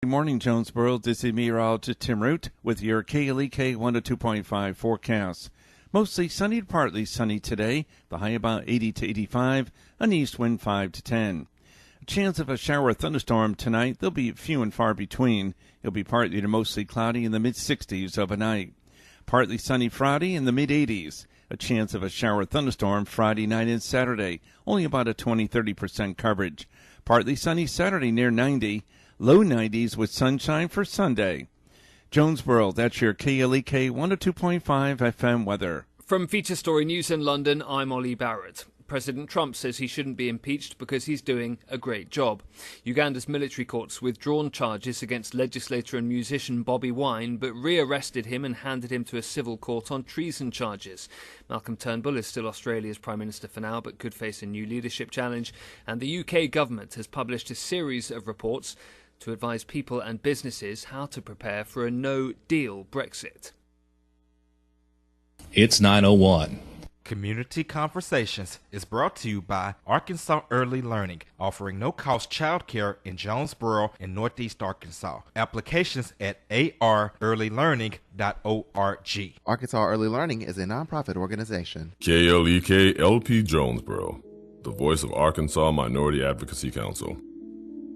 Good morning, Jonesboro. This is meteorologist Tim Root with your KLEK 102.5 forecast. Mostly sunny to partly sunny today. The high about 80 to 85. An east wind 5 to 10. A chance of a shower or thunderstorm tonight. They'll be few and far between. It'll be partly to mostly cloudy in the mid-60s overnight. Partly sunny Friday in the mid-80s. A chance of a shower or thunderstorm Friday night and Saturday. Only about a 20-30% coverage. Partly sunny Saturday near 90. Low 90s with sunshine for Sunday. Jonesboro, that's your KLEK 102.5 FM weather. From Feature Story News in London, I'm Ollie Barrett. President Trump says he shouldn't be impeached because he's doing a great job. Uganda's military courts withdrawn charges against legislator and musician Bobby Wine, but re-arrested him and handed him to a civil court on treason charges. Malcolm Turnbull is still Australia's Prime Minister for now, but could face a new leadership challenge. And the UK government has published a series of reports to advise people and businesses how to prepare for a no-deal Brexit. It's 9:01. Community Conversations is brought to you by Arkansas Early Learning, offering no-cost childcare in Jonesboro and Northeast Arkansas. Applications at arearlylearning.org. Arkansas Early Learning is a nonprofit organization. KLEK LP Jonesboro, the voice of Arkansas Minority Advocacy Council.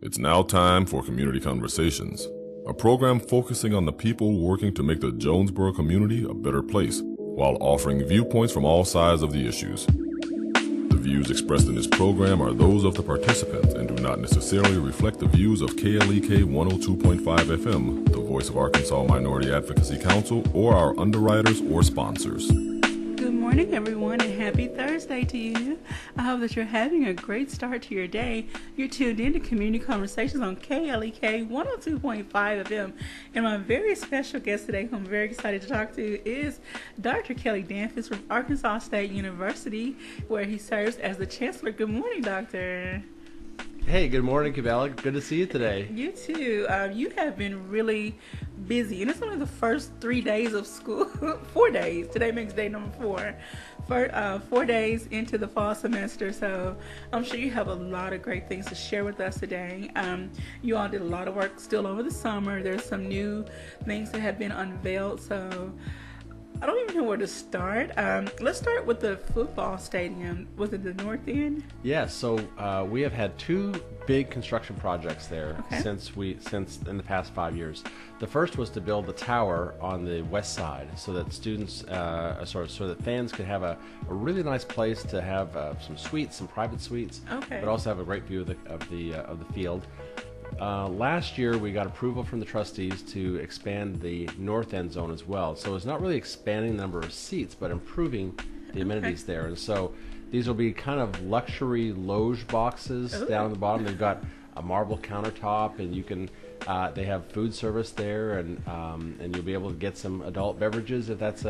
It's now time for Community Conversations, a program focusing on the people working to make the Jonesboro community a better place, while offering viewpoints from all sides of the issues. The views expressed in this program are those of the participants and do not necessarily reflect the views of KLEK 102.5 FM, the voice of Arkansas Minority Advocacy Council, or our underwriters or sponsors. Good morning, everyone, and happy Thursday to you. I hope that you're having a great start to your day. You're tuned in to Community Conversations on KLEK 102.5 FM. And my very special guest today, who I'm very excited to talk to, is Dr. Kelly Damphousse from Arkansas State University, where he serves as the Chancellor. Good morning, Doctor. Hey, good morning, Cabela. Good to see you today. You too. You have been really busy, and it's only the first 3 days of school. 4 days. Today makes day number 4. 4 days into the fall semester, so I'm sure you have a lot of great things to share with us today. You all did a lot of work still over the summer. There's some new things that have been unveiled, so I don't even know where to start. Let's start with the football stadium. Was it the North End? Yeah, so we have had 2 big construction projects there since in the past 5 years. The first was to build the tower on the west side so that students, so that fans could have a really nice place to have some suites, some private suites, but also have a great view of the field. Last year, we got approval from the trustees to expand the north end zone as well. So it's not really expanding the number of seats, but improving the amenities there. And so these will be kind of luxury loge boxes down at the bottom. They've got a marble countertop, and you can they have food service there, and you'll be able to get some adult beverages if that's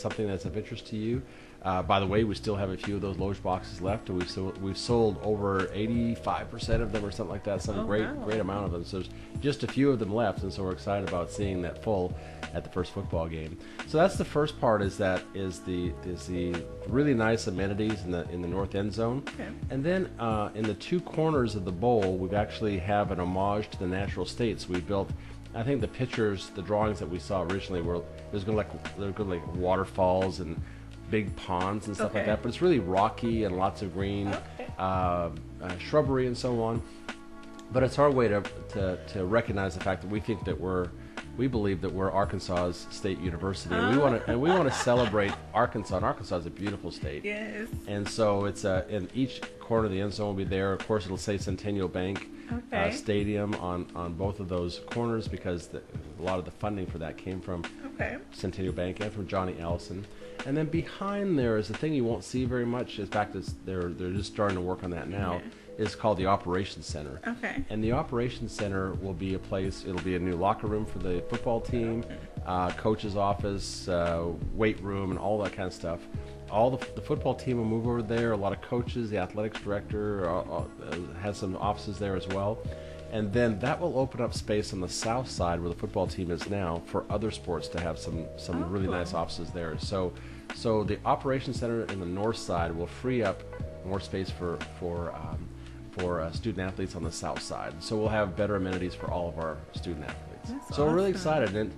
something that's of interest to you. By the way, we still have a few of those loge boxes left, and we've sold over 85% of them or something like that. Some great amount of them. So there's just a few of them left, and so we're excited about seeing that full at the first football game. So that's the first part. Is the really nice amenities in the north end zone, and then in the 2 corners of the bowl, we actually have an homage to the natural states. We built. I think the pictures, the drawings that we saw originally were they're going to like waterfalls and big ponds and stuff like that, but it's really rocky and lots of green shrubbery and so on. But it's our way to recognize the fact that we believe that we're Arkansas's state university, and we want to celebrate Arkansas. And Arkansas is a beautiful state. Yes. And so it's in each corner of the end zone will be there. Of course, it'll say Centennial Bank Stadium on both of those corners, because a lot of the funding for that came from Centennial Bank and from Johnny Ellison. And then behind there is the thing you won't see very much. In fact, they're just starting to work on that now. Is called the Operations Center. And the Operations Center will be a place. It'll be a new locker room for the football team, coach's office, weight room, and all that kind of stuff. All the football team will move over there. A lot of coaches, the athletics director has some offices there as well. And then that will open up space on the south side where the football team is now for other sports to have some really nice offices there. So the Operations Center in the north side will free up more space for for student athletes on the south side. So we'll have better amenities for all of our student athletes. That's so we're really awesome. excited, and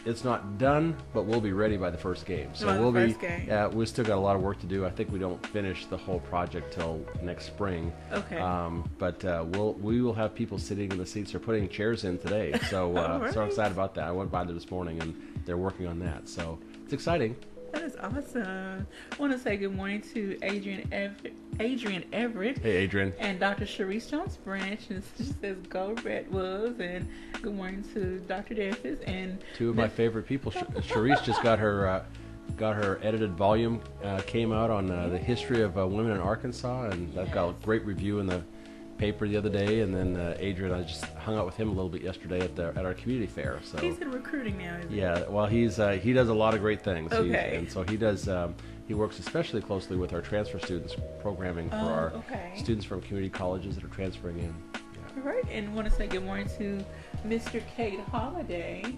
it's not done, but we'll be ready by the first game. So By the we'll first be. game. We still got a lot of work to do. I think we don't finish the whole project till next spring. Okay. But we will have people sitting in the seats. They're putting chairs in today. So All so I'm right. excited about that. I went by there this morning, and they're working on that. So it's exciting. That is awesome. I want to say good morning to Adrian Everett. Hey, Adrian. And Dr. Sharice Jones Branch, and she says go Red Wolves, and good morning to Dr. Damphousse and Two of my favorite people. Sharice just got her edited volume came out on the history of women in Arkansas, and that got a great review in the paper the other day. And then Adrian, I just hung out with him a little bit yesterday at our community fair. So he's in recruiting now, isn't he? yeah, well, he does a lot of great things. Okay. And so he does. He works especially closely with our transfer students programming for our okay. students from community colleges that are transferring in. All right, and want to say good morning to Mr. Cade Holiday.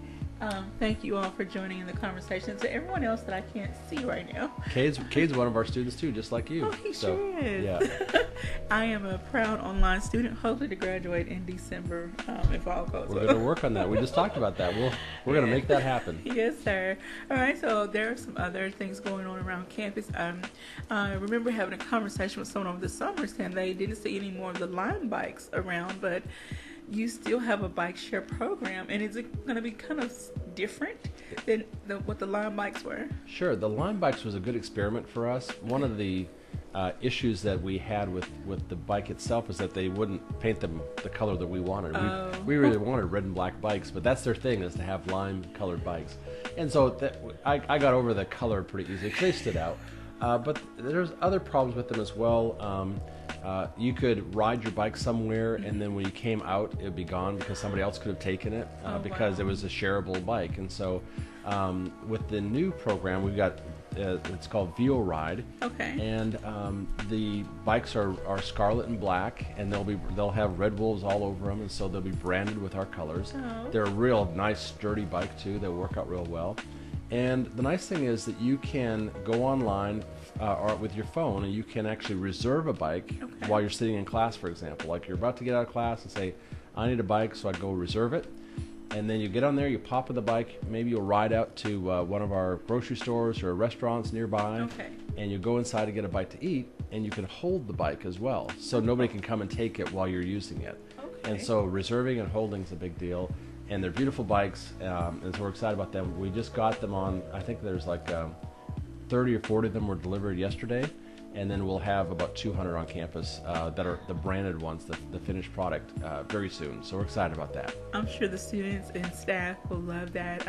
Thank you all for joining in the conversation. To everyone else that I can't see right now. Cade's one of our students too, just like you. Oh, he sure is. Yeah. I am a proud online student, hopefully to graduate in December, if all goes We're well. going to work on that. We just talked about that. We're going to make that happen. Yes, sir. All right, so there are some other things going on around campus. I remember having a conversation with someone over the summer saying they didn't see any more of the Lime bikes around, but you still have a bike share program, and is it going to be kind of different than what the Lime bikes were? Sure. The Lime bikes was a good experiment for us. One of the issues that we had with the bike itself is that they wouldn't paint them the color that we wanted. We really wanted red and black bikes, but that's their thing, is to have lime colored bikes. And so I got over the color pretty easily because they stood out. But there's other problems with them as well. You could ride your bike somewhere, and then when you came out, it would be gone because somebody else could have taken it because it was a shareable bike. And so with the new program, we've got it's called VO Ride. Okay. And the bikes are scarlet and black, and they'll have red wolves all over them, and so they'll be branded with our colors. Oh. They're a real nice, sturdy bike too. They'll work out real well. And the nice thing is that you can go online or with your phone, and you can actually reserve a bike while you're sitting in class, for example. Like you're about to get out of class and say, I need a bike, so I go reserve it. And then you get on there, you pop in the bike, maybe you'll ride out to one of our grocery stores or restaurants nearby, and you go inside to get a bite to eat, and you can hold the bike as well, so nobody can come and take it while you're using it. And so reserving and holding is a big deal. And they're beautiful bikes, and so we're excited about them. We just got them on, I think there's like 30 or 40 of them were delivered yesterday, and then we'll have about 200 on campus that are the branded ones, the finished product, very soon. So we're excited about that. I'm sure the students and staff will love that.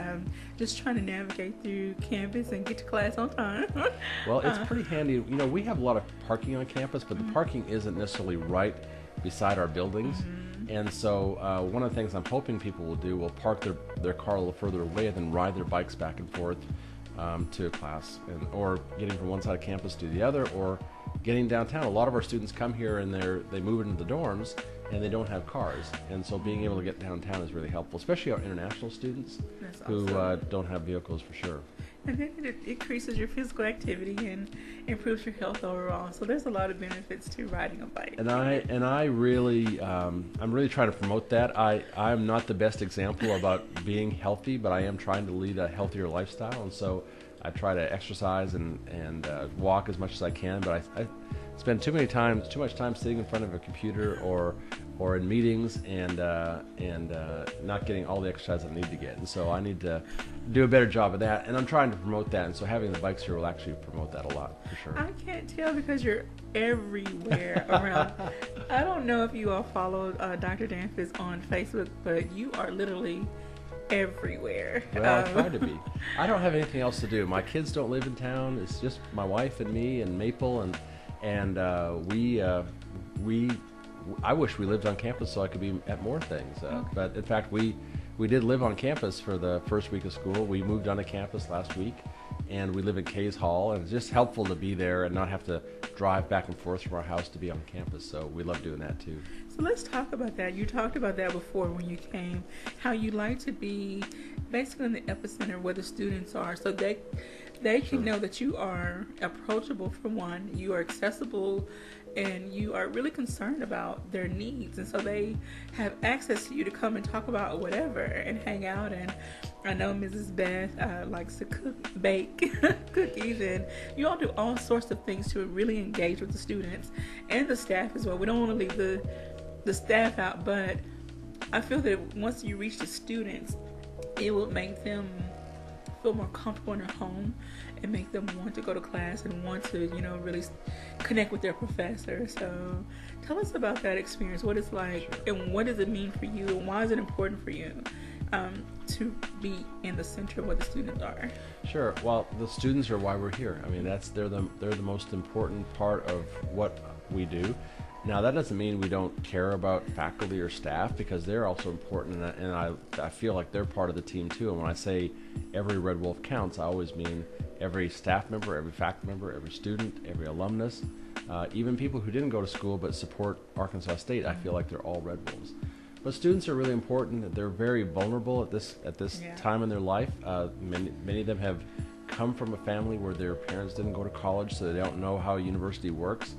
Just trying to navigate through campus and get to class on time. Well, it's pretty handy. You know, we have a lot of parking on campus, but the parking isn't necessarily right beside our buildings. And so one of the things I'm hoping people will do will park their car a little further away and then ride their bikes back and forth to a class, or getting from one side of campus to the other, or getting downtown. A lot of our students come here and they move into the dorms and they don't have cars. And so being able to get downtown is really helpful, especially our international students who don't have vehicles for sure. And then it increases your physical activity and improves your health overall. So there's a lot of benefits to riding a bike. And I really, I'm really trying to promote that. I'm not the best example about being healthy, but I am trying to lead a healthier lifestyle. And so I try to exercise and walk as much as I can. But I spend too much time sitting in front of a computer or in meetings and not getting all the exercise I need to get. And so I need to do a better job of that, and I'm trying to promote that. And so having the bikes here will actually promote that a lot, for sure. I can't tell because you're everywhere around. I don't know if you all follow Dr. Damphousse on Facebook, but you are literally everywhere. Well, I try to be. I don't have anything else to do. My kids don't live in town. It's just my wife and me and Maple, and I wish we lived on campus so I could be at more things. But in fact, we did live on campus for the first week of school. We moved onto campus last week, and we live in Kays Hall, and it's just helpful to be there and not have to drive back and forth from our house to be on campus. So we love doing that too. So let's talk about that. You talked about that before when you came, how you like to be basically in the epicenter where the students are, so they can know that you are approachable for one, you are accessible, and you are really concerned about their needs. And so they have access to you to come and talk about whatever and hang out. And I know Mrs. Beth likes to bake cookies, and you all do all sorts of things to really engage with the students and the staff as well. We don't want to leave the staff out, but I feel that once you reach the students, it will make them feel more comfortable in their home and make them want to go to class and want to, really connect with their professor. So tell us about that experience, what it's like, and what does it mean for you, and why is it important for you to be in the center of what the students are? Sure. Well, the students are why we're here. I mean, they're the most important part of what we do. Now, that doesn't mean we don't care about faculty or staff, because they're also important, and I feel like they're part of the team too. And when I say every Red Wolf counts, I always mean every staff member, every faculty member, every student, every alumnus, even people who didn't go to school but support Arkansas State. I feel like they're all Red Wolves. But students are really important. They're very vulnerable at this time in their life. Many of them have come from a family where their parents didn't go to college, so they don't know how a university works.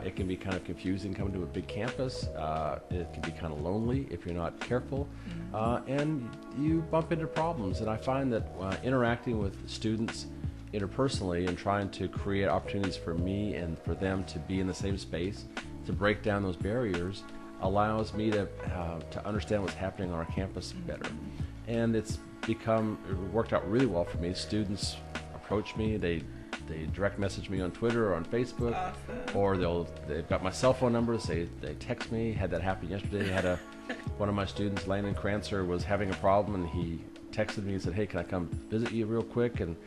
It can be kind of confusing coming to a big campus. It can be kind of lonely if you're not careful. And you bump into problems. And I find that interacting with students interpersonally and trying to create opportunities for me and for them to be in the same space, to break down those barriers, allows me to understand what's happening on our campus better. And it worked out really well for me. Students approach me, they direct message me on Twitter or on Facebook. Awesome. Or they've got my cell phone number, they text me. Had that happen yesterday. One of my students, Landon Crancer, was having a problem, and he texted me and said, "Hey, can I come visit you real quick?" And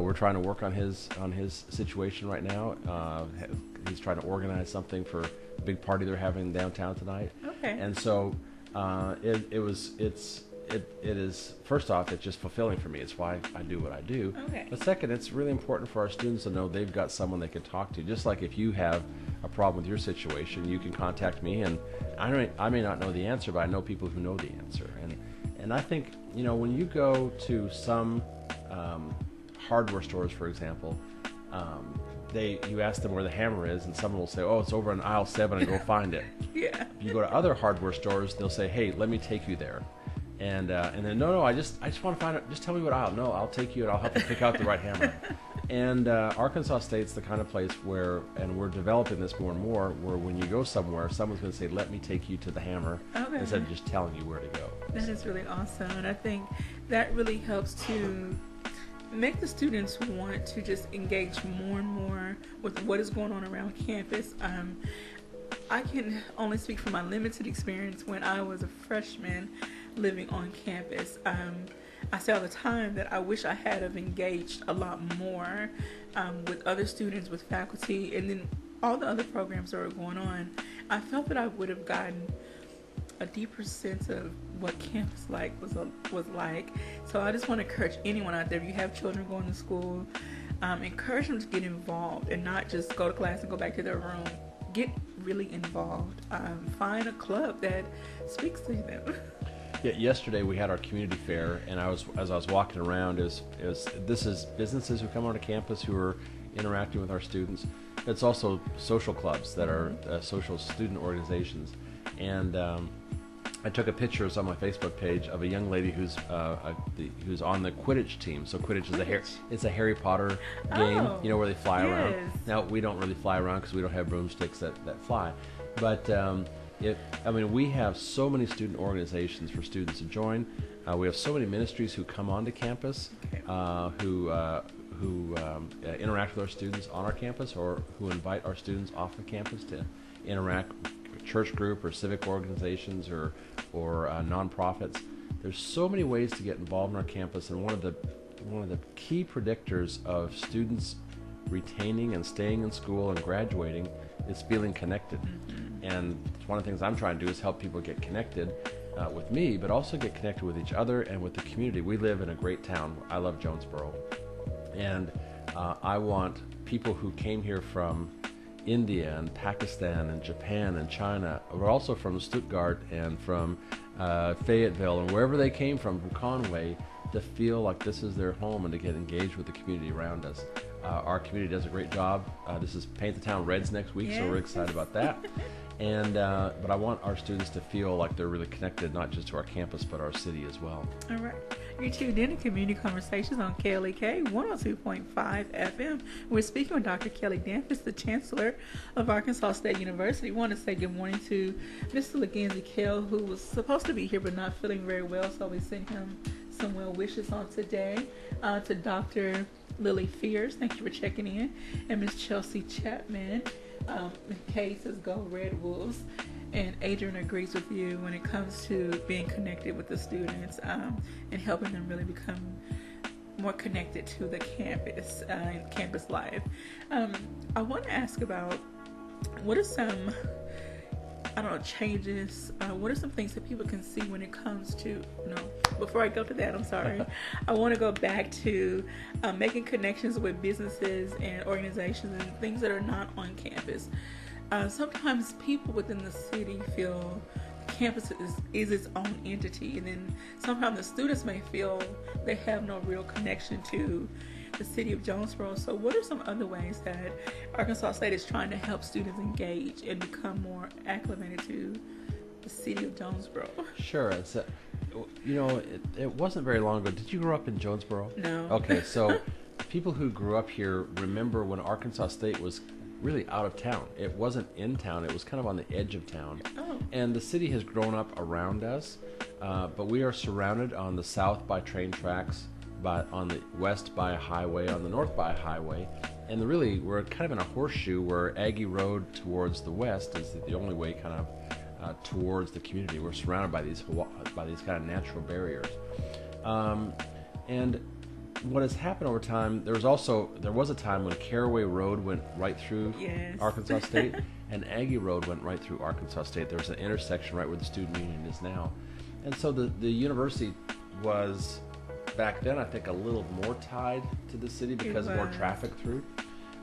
we're trying to work on his situation right now. He's trying to organize something for a big party they're having downtown tonight. Okay. And so it is, first off, it's just fulfilling for me. It's why I do what I do. Okay. But second, it's really important for our students to know they've got someone they can talk to. Just like if you have a problem with your situation, you can contact me, and I may not know the answer, but I know people who know the answer. And I think, when you go to some hardware stores, for example, you ask them where the hammer is, and someone will say, "Oh, it's over in aisle 7, and go find it." Yeah. If you go to other hardware stores, they'll say, "Hey, let me take you there." And then no, I just want to find out. Just tell me what aisle. No, I'll take you and I'll help you pick out the right hammer. And Arkansas State's the kind of place where, and we're developing this more and more, where when you go somewhere, someone's going to say, "Let me take you to the hammer," instead of just telling you where to go. That is really awesome, and I think that really helps to make the students want to just engage more and more with what is going on around campus. I can only speak from my limited experience when I was a freshman living on campus. I say all the time that I wish I had have engaged a lot more with other students, with faculty, and then all the other programs that were going on. I felt that I would have gotten a deeper sense of what campus was like. So I just want to encourage anyone out there, if you have children going to school, encourage them to get involved and not just go to class and go back to their room. Get really involved. Find a club that speaks to them. Yeah, yesterday we had our community fair, and as I was walking around, this is businesses who come onto campus who are interacting with our students. It's also social clubs that are social student organizations, and I took a picture on my Facebook page of a young lady who's on the Quidditch team. So Quidditch is it's a Harry Potter game, where they fly around. Now we don't really fly around because we don't have broomsticks that fly, but we have so many student organizations for students to join. We have so many ministries who come onto campus, who interact with our students on our campus, or who invite our students off the campus to interact with church group or civic organizations or nonprofits. There's so many ways to get involved in our campus, and one of the key predictors of students retaining and staying in school and graduating is feeling connected. And one of the things I'm trying to do is help people get connected with me, but also get connected with each other and with the community. We live in a great town. I love Jonesboro. And I want people who came here from India and Pakistan and Japan and China, or also from Stuttgart and from Fayetteville and wherever they came from Conway, to feel like this is their home and to get engaged with the community around us. Our community does a great job. This is Paint the Town Reds next week, so we're excited about that. And but I want our students to feel like they're really connected, not just to our campus, but our city as well. All right. You're tuned in to Community Conversations on KLEK 102.5 FM. We're speaking with Dr. Kelly Damphousse, the Chancellor of Arkansas State University. We want to say good morning to Mr. LaGenzie Kell, who was supposed to be here but not feeling very well, so we sent him some well wishes on today. To Dr. Lily Fears, thank you for checking in, and Miss Chelsea Chapman. Kay says go Red Wolves, and Adrian agrees with you when it comes to being connected with the students and helping them really become more connected to the campus and campus life. I want to ask about what are some changes, what are some things that people can see when it comes to, before I go to that, I'm sorry, I want to go back to making connections with businesses and organizations and things that are not on campus. Sometimes people within the city feel campus is its own entity, and then sometimes the students may feel they have no real connection to the city of Jonesboro. So what are some other ways that Arkansas State is trying to help students engage and become more acclimated to the city of Jonesboro? Sure. It's, it wasn't very long ago. Did you grow up in Jonesboro? No. Okay, so people who grew up here remember when Arkansas State was really out of town. It wasn't in town. It was kind of on the edge of town. Oh. And the city has grown up around us, but we are surrounded on the south by train tracks, on the west by a highway, on the north by a highway, and really we're kind of in a horseshoe where Aggie Road towards the west is the only way kind of towards the community. We're surrounded by these kind of natural barriers, and what has happened over time, there was a time when Caraway Road went right through Arkansas State, and Aggie Road went right through Arkansas State. There was an intersection right where the student union is now, and so the university was back then, I think, a little more tied to the city because of more traffic through.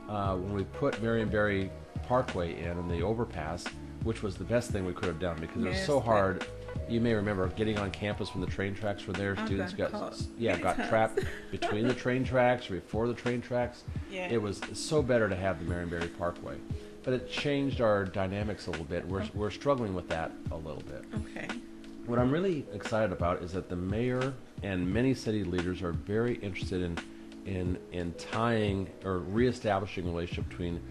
When we put Marion Berry Parkway in the overpass, which was the best thing we could have done because it was so hard. You may remember getting on campus when the train tracks were there. Students got trapped between the train tracks or before the train tracks. Yeah. It was so better to have the Marion Berry Parkway, but it changed our dynamics a little bit. We're struggling with that a little bit. Okay. What I'm really excited about is that the mayor and many city leaders are very interested in tying or reestablishing a relationship between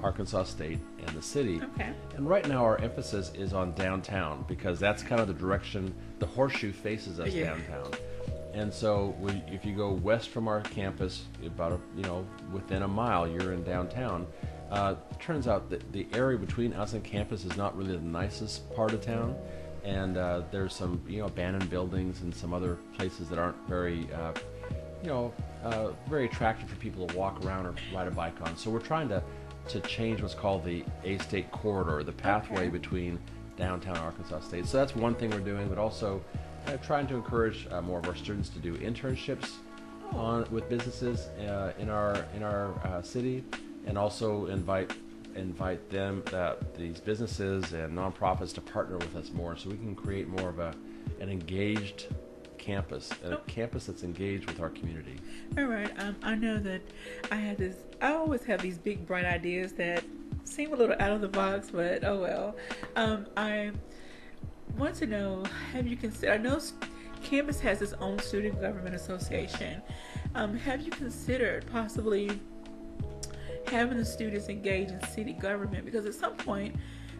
Arkansas State and the city. Okay. And right now our emphasis is on downtown because that's kind of the direction the horseshoe faces us downtown. And so if you go west from our campus, about within a mile, you're in downtown. Turns out that the area between us and campus is not really the nicest part of town. And there's some abandoned buildings and some other places that aren't very very attractive for people to walk around or ride a bike on. So we're trying to change what's called the A-State corridor, the pathway between downtown Arkansas State. So that's one thing we're doing, but also trying to encourage more of our students to do internships with businesses in our city, and also invite them, these businesses and nonprofits, to partner with us more, so we can create more of an engaged campus, a campus that's engaged with our community. All right. I know that I always have these big, bright ideas that seem a little out of the box, but oh well. I want to know, have you considered, I know campus has its own student government association. Have you considered possibly having the students engage in city government? Because at some point,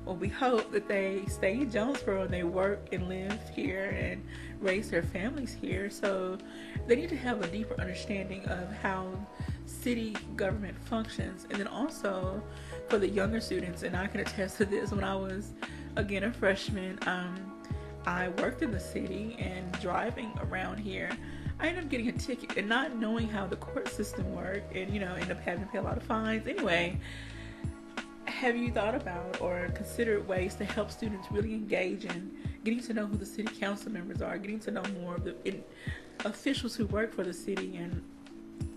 we hope that they stay in Jonesboro and they work and live here and raise their families here. So they need to have a deeper understanding of how city government functions. And then also for the younger students, and I can attest to this, when I was, again, a freshman, I worked in the city, and driving around here, I ended up getting a ticket and not knowing how the court system worked, and end up having to pay a lot of fines. Anyway, have you thought about or considered ways to help students really engage in getting to know who the city council members are, getting to know more of the officials who work for the city, and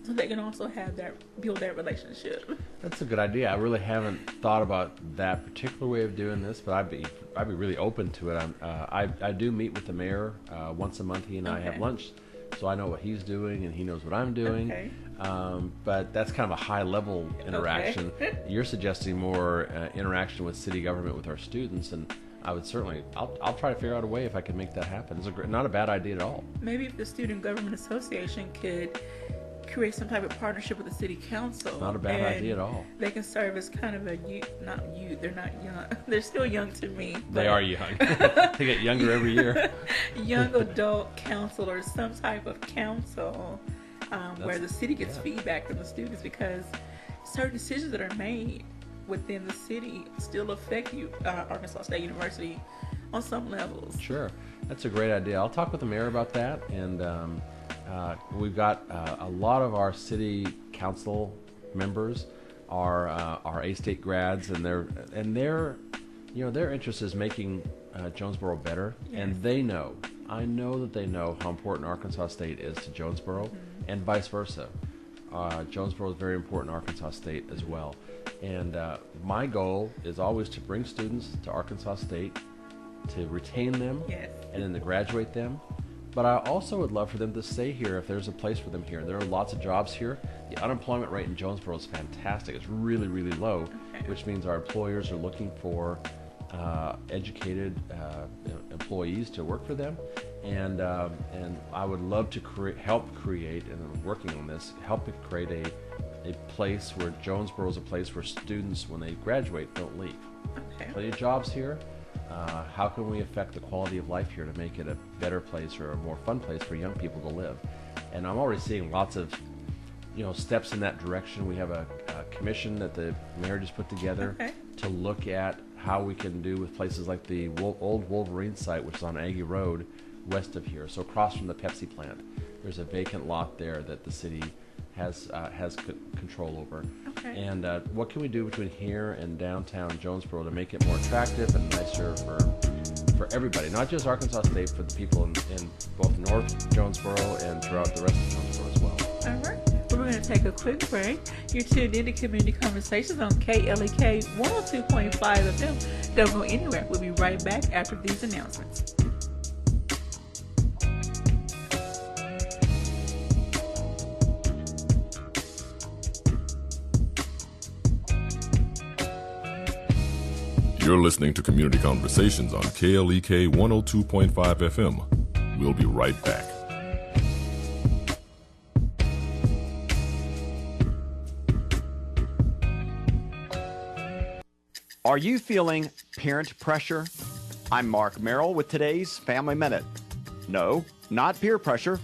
so they can also build that relationship? That's a good idea. I really haven't thought about that particular way of doing this, but I'd be really open to it. I do meet with the mayor once a month. He and I have lunch so I know what he's doing and he knows what I'm doing. Okay. But that's kind of a high-level interaction. Okay. You're suggesting more interaction with city government with our students, and I would certainly, I'll try to figure out a way if I can make that happen. It's not a bad idea at all. Maybe if the Student Government Association could create some type of partnership with the city council. Not a bad idea at all. They can serve as kind of a youth, they're not young. They're still young to me. They are young. They get younger every year. Young adult council or some type of council where the city gets feedback from the students, because certain decisions that are made within the city still affect you, Arkansas State University, on some levels. Sure. That's a great idea. I'll talk with the mayor about that, and we've got a lot of our city council members are A-State grads, and their interest is making Jonesboro better, and I know that they know how important Arkansas State is to Jonesboro, and vice versa. Jonesboro is very important to Arkansas State as well, and my goal is always to bring students to Arkansas State, to retain them, and then to graduate them. But I also would love for them to stay here if there's a place for them here. There are lots of jobs here. The unemployment rate in Jonesboro is fantastic. It's really, really low, which means our employers are looking for educated employees to work for them. And I would love to help create, and I'm working on this, help create a place where Jonesboro is a place where students, when they graduate, don't leave. Plenty of jobs here. How can we affect the quality of life here to make it a better place or a more fun place for young people to live? And I'm already seeing lots of, steps in that direction. We have a commission that the mayor just put together to look at how we can do with places like the old Wolverine site, which is on Aggie Road, west of here. So across from the Pepsi plant, there's a vacant lot there that the city has control over. And what can we do between here and downtown Jonesboro to make it more attractive and nicer for everybody, not just Arkansas State, for the people in both North Jonesboro and throughout the rest of Jonesboro as well. All right. We're going to take a quick break. You're tuned into Community Conversations on KLEK 102.5 FM. Don't go anywhere. We'll be right back after these announcements. You're listening to Community Conversations on KLEK 102.5 FM. We'll be right back. Are you feeling parent pressure? I'm Mark Merrill with today's Family Minute. No, not peer pressure,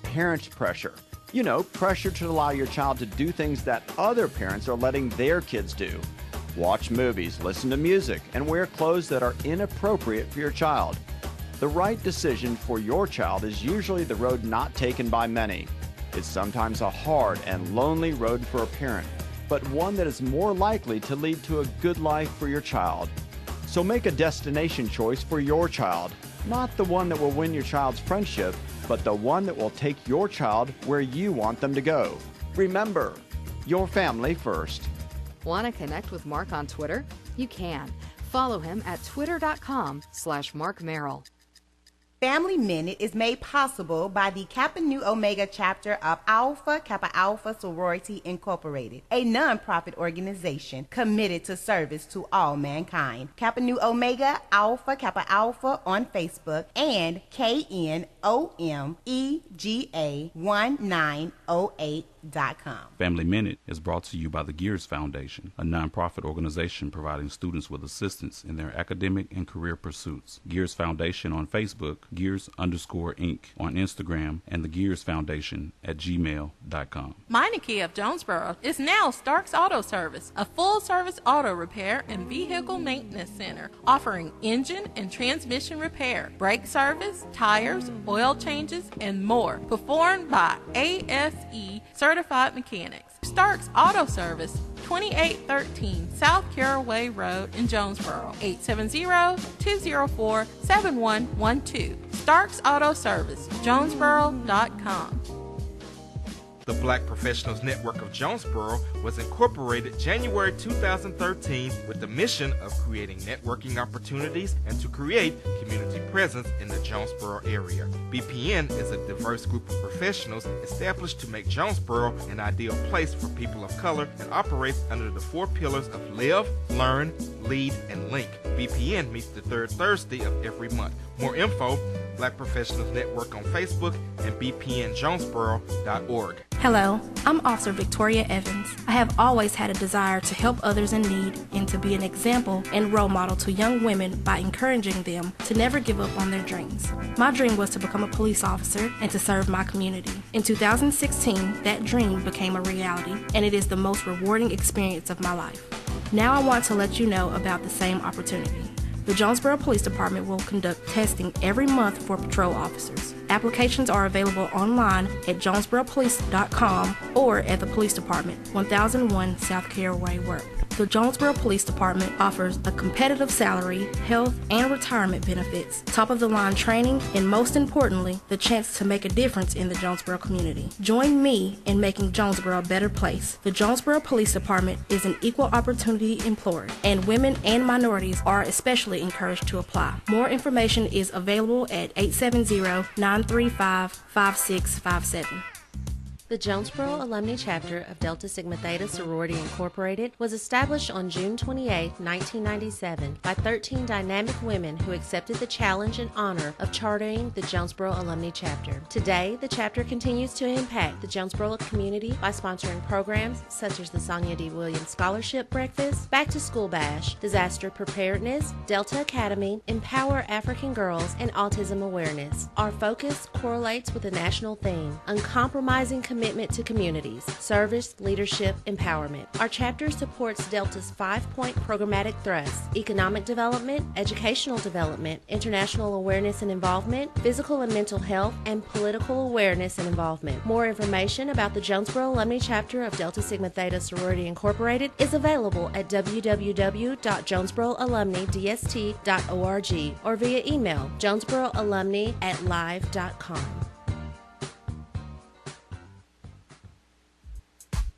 parent pressure. Pressure to allow your child to do things that other parents are letting their kids do. Watch movies, listen to music, and wear clothes that are inappropriate for your child. The right decision for your child is usually the road not taken by many. It's sometimes a hard and lonely road for a parent, but one that is more likely to lead to a good life for your child. So make a destination choice for your child, not the one that will win your child's friendship, but the one that will take your child where you want them to go. Remember, your family first. Want to connect with Mark on Twitter? You can. Follow him at twitter.com/Mark Merrill. Family Minute is made possible by the Kappa Nu Omega chapter of Alpha Kappa Alpha Sorority Incorporated, a non-profit organization committed to service to all mankind. Kappa Nu Omega Alpha Kappa Alpha on Facebook and KNOMEGA1908.com. Family Minute is brought to you by the Gears Foundation, a non-profit organization providing students with assistance in their academic and career pursuits. Gears Foundation on Facebook, Gears_Inc. on Instagram, and the Gears Foundation at gmail.com. Meineke of Jonesboro is now Starks Auto Service, a full-service auto repair and vehicle maintenance center, offering engine and transmission repair, brake service, tires, oil changes, and more, performed by ASE certified mechanics. Starks Auto Service, 2813 South Caraway Road in Jonesboro, 870-204-7112. Starks Auto Service, Jonesboro.com. The Black Professionals Network of Jonesboro was incorporated January 2013 with the mission of creating networking opportunities and to create community presence in the Jonesboro area. BPN is a diverse group of professionals established to make Jonesboro an ideal place for people of color and operates under the 4 pillars of Live, Learn, Lead, and Link. BPN meets the third Thursday of every month. More info, Black Professionals Network on Facebook and bpnjonesboro.org. Hello, I'm Officer Victoria Evans. I have always had a desire to help others in need and to be an example and role model to young women by encouraging them to never give up on their dreams. My dream was to become a police officer and to serve my community. In 2016, that dream became a reality, and it is the most rewarding experience of my life. Now I want to let you know about the same opportunity. The Jonesboro Police Department will conduct testing every month for patrol officers. Applications are available online at jonesboropolice.com or at the Police Department, 1001 South Caraway Road. The Jonesboro Police Department offers a competitive salary, health, and retirement benefits, top-of-the-line training, and most importantly, the chance to make a difference in the Jonesboro community. Join me in making Jonesboro a better place. The Jonesboro Police Department is an equal opportunity employer, and women and minorities are especially encouraged to apply. More information is available at 870-935-5657. The Jonesboro Alumni Chapter of Delta Sigma Theta Sorority Incorporated was established on June 28, 1997 by 13 dynamic women who accepted the challenge and honor of chartering the Jonesboro Alumni Chapter. Today, the chapter continues to impact the Jonesboro community by sponsoring programs such as the Sonia D. Williams Scholarship Breakfast, Back to School Bash, Disaster Preparedness, Delta Academy, Empower African Girls, and Autism Awareness. Our focus correlates with the national theme, uncompromising commitment to communities, service, leadership, empowerment. Our chapter supports Delta's 5-point programmatic thrusts: economic development, educational development, international awareness and involvement, physical and mental health, and political awareness and involvement. More information about the Jonesboro Alumni Chapter of Delta Sigma Theta Sorority Incorporated is available at www.jonesboroalumnidst.org or via email jonesboroalumni@live.com.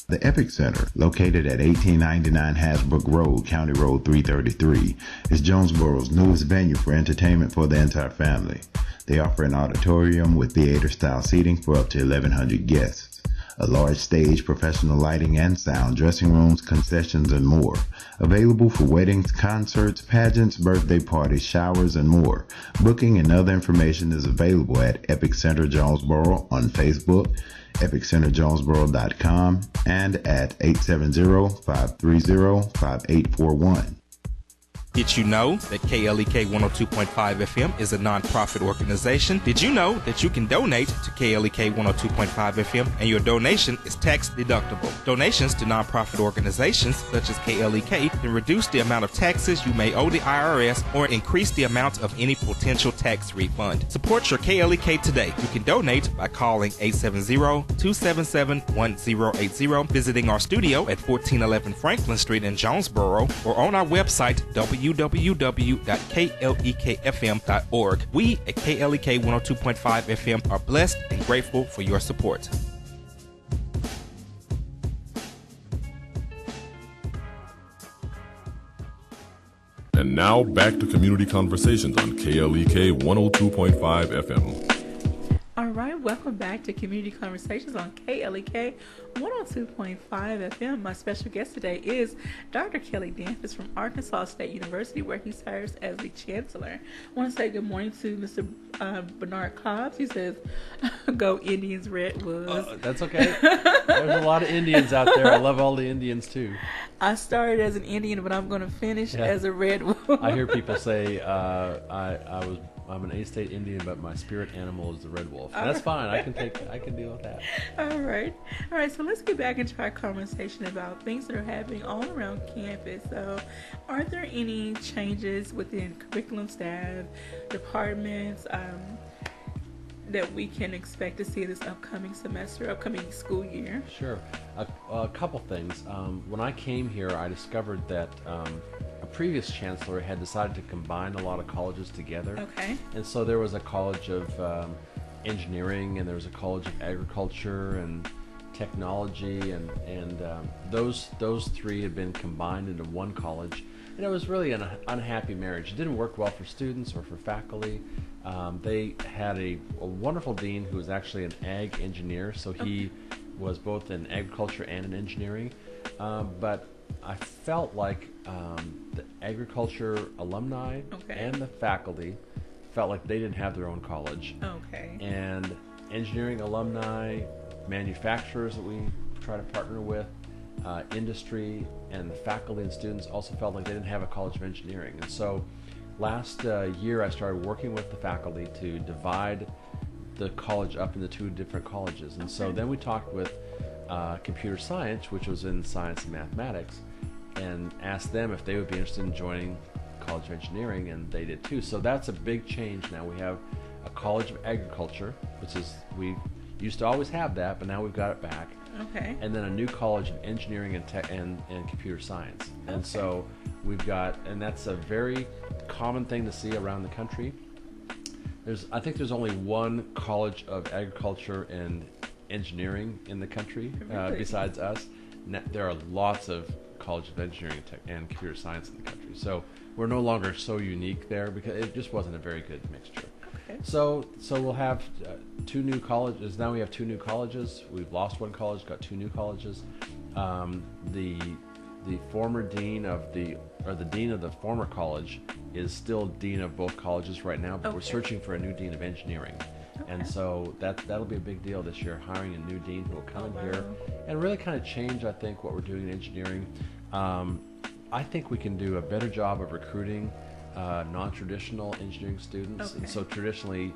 The Epic Center, located at 1899 Hasbrook Road, County Road 333, is Jonesboro's newest venue for entertainment for the entire family. They offer an auditorium with theater-style seating for up to 1,100 guests, a large stage, professional lighting and sound, dressing rooms, concessions, and more. Available for weddings, concerts, pageants, birthday parties, showers, and more. Booking and other information is available at Epic Center Jonesboro on Facebook, epiccenterjonesboro.com, and at 870-530-5841. Did you know that KLEK 102.5 FM is a non-profit organization? Did you know that you can donate to KLEK 102.5 FM and your donation is tax deductible? Donations to non-profit organizations such as KLEK can reduce the amount of taxes you may owe the IRS or increase the amount of any potential tax refund. Support your KLEK today. You can donate by calling 870-277-1080, visiting our studio at 1411 Franklin Street in Jonesboro, or on our website www.klekfm.org. We at KLEK 102.5 FM are blessed and grateful for your support. And now back to Community Conversations on KLEK 102.5 FM. All right, welcome back to Community Conversations on KLEK 102.5 FM. My special guest today is Dr. Kelly Damphousse from Arkansas State University, where he serves as the Chancellor. I want to say good morning to Mr. Bernard Cobbs. He says, go Indians, Redwoods. That's okay. There's a lot of Indians out there. I love all the Indians, too. I started as an Indian, but I'm going to finish as a Redwood. I hear people say I'm an A-State Indian, but my spirit animal is the red wolf. That's fine. I can deal with that. All right. So let's get back into our conversation about things that are happening all around campus. So, are there any changes within curriculum, staff, departments that we can expect to see this upcoming school year? Sure. A couple things. When I came here, I discovered that a previous chancellor had decided to combine a lot of colleges together. Okay. And so there was a college of engineering, and there was a college of agriculture, and technology, and those three had been combined into one college. And it was really an unhappy marriage. It didn't work well for students or for faculty. They had a wonderful dean who was actually an ag engineer, so he was both in agriculture and in engineering. But I felt like the agriculture alumni and the faculty felt like they didn't have their own college. Okay. And engineering alumni, manufacturers that we try to partner with, industry, and the faculty and students also felt like they didn't have a college of engineering. And so last year I started working with the faculty to divide the college up into two different colleges. And so then we talked with computer science, which was in science and mathematics, and asked them if they would be interested in joining College of Engineering, and they did too. So that's a big change now. We have a College of Agriculture, which is, we used to always have that, but now we've got it back. Okay. And then a new College of Engineering and Computer Science. And so we've got, and that's a very common thing to see around the country. I think there's only one College of Agriculture and Engineering in the country, besides us. There are lots of College of Engineering and Computer Science in the country. So we're no longer so unique there because it just wasn't a very good mixture. Okay. So we'll have two new colleges. Now we have two new colleges. We've lost one college, got two new colleges. The former dean of the dean of the former college is still dean of both colleges right now, but we're searching for a new dean of engineering. And so that'll be a big deal this year, hiring a new dean who will come in here and really kind of change, I think, what we're doing in engineering. I think we can do a better job of recruiting non-traditional engineering students. And so traditionally,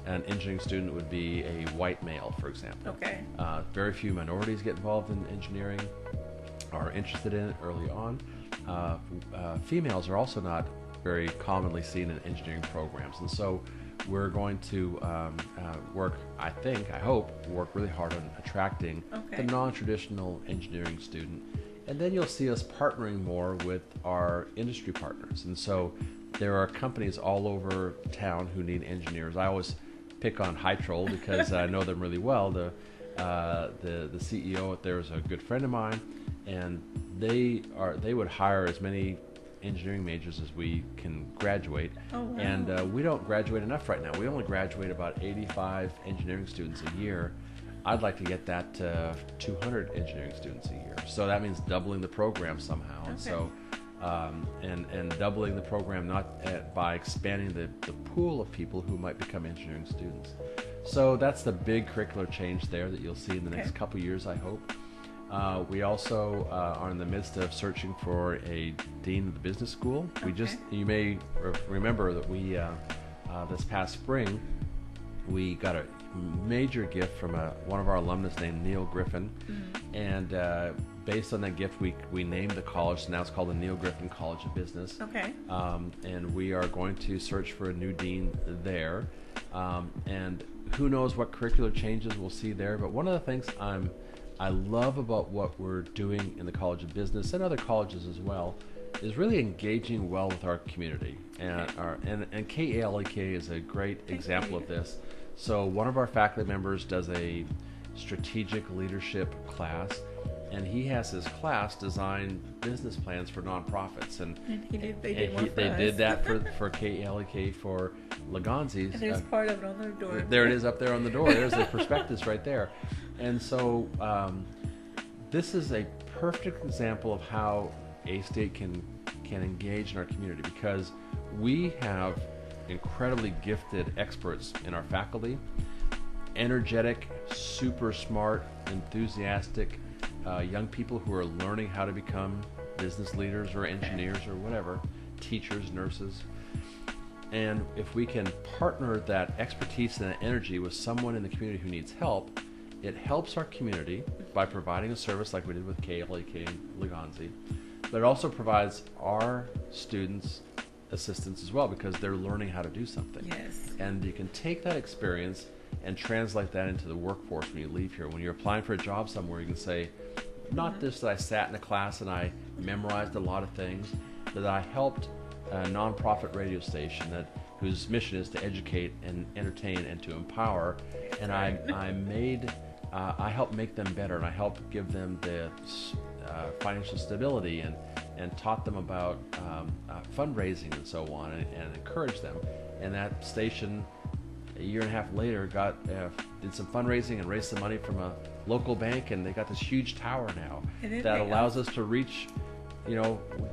an engineering student would be a white male, for example. Very few minorities get involved in engineering, are interested in it early on. Females are also not very commonly seen in engineering programs. And so we're going to work really hard on attracting the non-traditional engineering student. And then you'll see us partnering more with our industry partners. And so there are companies all over town who need engineers. I always pick on Hytrol because I know them really well. The CEO out there is a good friend of mine, and they would hire as many engineering majors as we can graduate. And we don't graduate enough right now. We only graduate about 85 engineering students a year. I'd like to get that to 200 engineering students a year. So that means doubling the program somehow. And so and doubling the program not by expanding the pool of people who might become engineering students. So that's the big curricular change there that you'll see in the next couple years, I hope. We also are in the midst of searching for a dean of the business school. You may remember that we this past spring we got a major gift from one of our alumnus named Neil Griffin, and based on that gift we named the college. So now it's called the Neil Griffin College of Business. And we are going to search for a new dean there, and who knows what curricular changes we'll see there. But one of the things I love about what we're doing in the College of Business and other colleges as well is really engaging well with our community. And KALEK is a great example of this. So one of our faculty members does a strategic leadership class, and he has his class design business plans for nonprofits. And they did that for KALEK for Leganzi's. And there's part of it on the door. There it is up there on the door. There's the prospectus right there. And so this is a perfect example of how A-State can engage in our community, because we have incredibly gifted experts in our faculty, energetic, super smart, enthusiastic young people who are learning how to become business leaders or engineers or whatever, teachers, nurses. And if we can partner that expertise and that energy with someone in the community who needs help, it helps our community by providing a service like we did with KLAK and Leganzi, but it also provides our students assistance as well, because they're learning how to do something. And you can take that experience and translate that into the workforce when you leave here. When you're applying for a job somewhere, you can say, not just that I sat in a class and I memorized a lot of things, but that I helped a nonprofit radio station whose mission is to educate and entertain and to empower, and I made I help make them better, and I help give them the financial stability and taught them about fundraising and so on, and encouraged them. And that station, a year and a half later, did some fundraising and raised some money from a local bank, and they got this huge tower now that allows us to reach,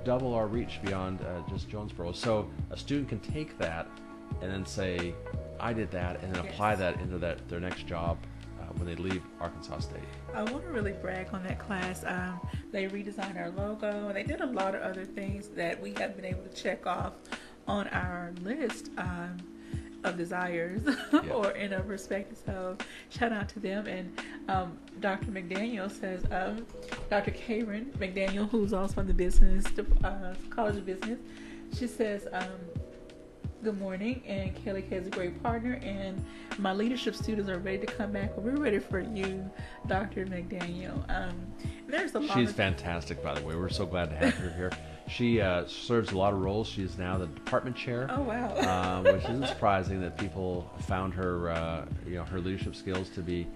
double our reach beyond just Jonesboro. So a student can take that and then say, I did that, and then apply that into their next job when they leave Arkansas State. I want to really brag on that class. They redesigned our logo, and they did a lot of other things that we haven't been able to check off on our list of desires or in a perspective. So shout out to them. And Dr. McDaniel says, Dr. Karen McDaniel, who's also in the College of Business, she says, good morning, and Kelly K is a great partner, and my leadership students are ready to come back. Well, we're ready for you, Dr. McDaniel. She's fantastic, by the way. We're so glad to have her here. She serves a lot of roles. She's now the department chair. Oh, wow. Which isn't surprising that people found her, her leadership skills to be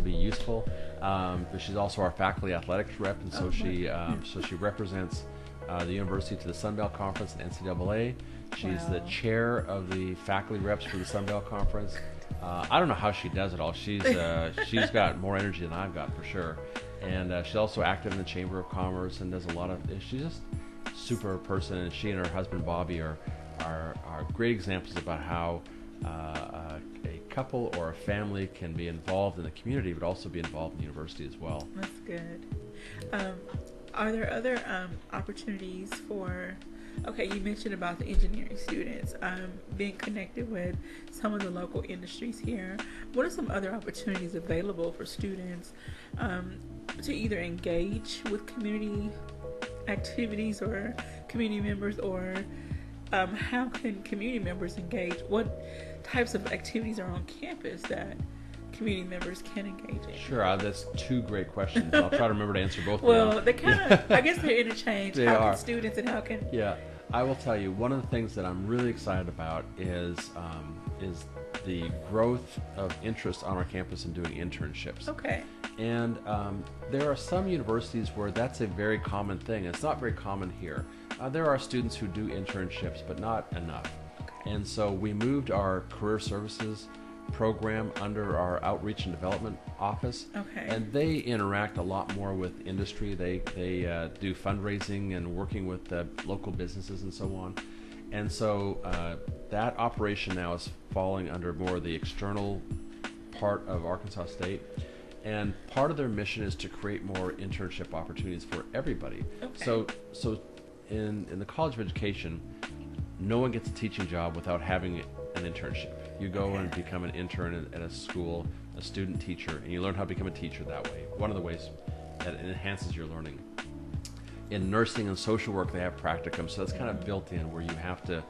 useful. But she's also our faculty athletics rep, and so she represents the university to the Sun Belt Conference and NCAA. She's the chair of the faculty reps for the Sun Belt Conference. I don't know how she does it all. She's got more energy than I've got, for sure. And she's also active in the Chamber of Commerce and does a lot of. She's just a super person. And she and her husband Bobby are great examples about how a couple or a family can be involved in the community, but also be involved in the university as well. That's good. Are there other opportunities for? Okay, you mentioned about the engineering students being connected with some of the local industries here. What are some other opportunities available for students to either engage with community activities or community members, or how can community members engage? What types of activities are on campus that community members can engage in? Sure, that's two great questions. I'll try to remember to answer both well, of them. They kind of, I guess they're interchanged. They how are. Can students and how can... Yeah, I will tell you, one of the things that I'm really excited about is the growth of interest on our campus in doing internships. Okay. And there are some universities where that's a very common thing. It's not very common here. There are students who do internships, but not enough. Okay. And so we moved our career services program under our outreach and development office. Okay. And they interact a lot more with industry. They do fundraising and working with local businesses and so on. And so that operation now is falling under more of the external part of Arkansas State. And part of their mission is to create more internship opportunities for everybody. Okay. So in the College of Education, no one gets a teaching job without having an internship. You go and become an intern at a school, a student teacher, and you learn how to become a teacher that way. One of the ways that it enhances your learning. In nursing and social work, they have practicum, so that's kind of built in where you have to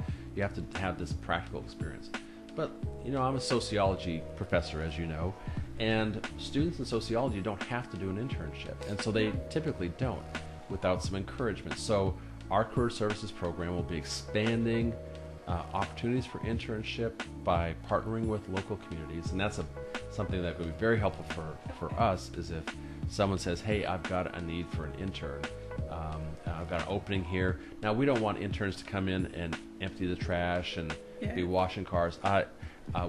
have this practical experience. But I'm a sociology professor, as you know, and students in sociology don't have to do an internship, and so they typically don't without some encouragement. So our career services program will be expanding opportunities for internship by partnering with local communities, and that's something that would be very helpful for us. Is if someone says, "Hey, I've got a need for an intern. I've got an opening here." Now, we don't want interns to come in and empty the trash and be washing cars.